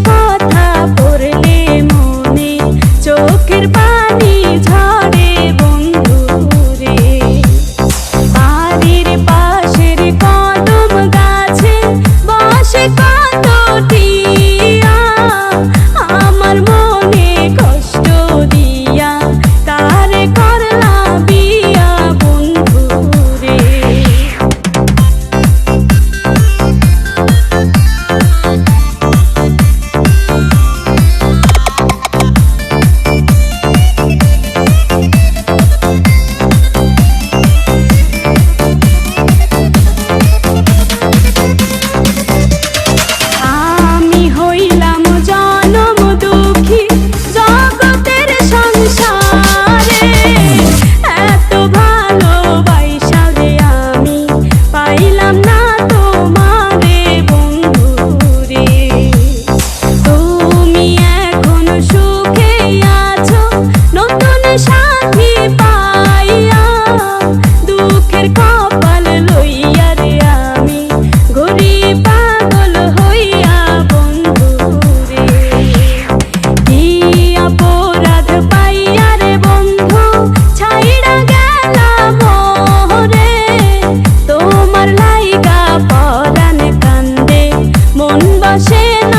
কথা পড়লে মনে চোখের পানি ঝরে বন্ধু রে। বাড়ির পাশের কদম গাছে বসে কত টিয়া, আমার মনে কষ্ট দিয়া তারে করলা বিয়া বন্ধু রে। সাথী পাইয়া দুঃখের কপাল লইয়া রে আমি ঘুরি পাগল হইয়া বন্ধু রে। কি অপরাধ পাইয়া রে বন্ধু ছাইড়া গেলা মোরে, তোমার লাইগা পরাণ কান্দে মন বসে না।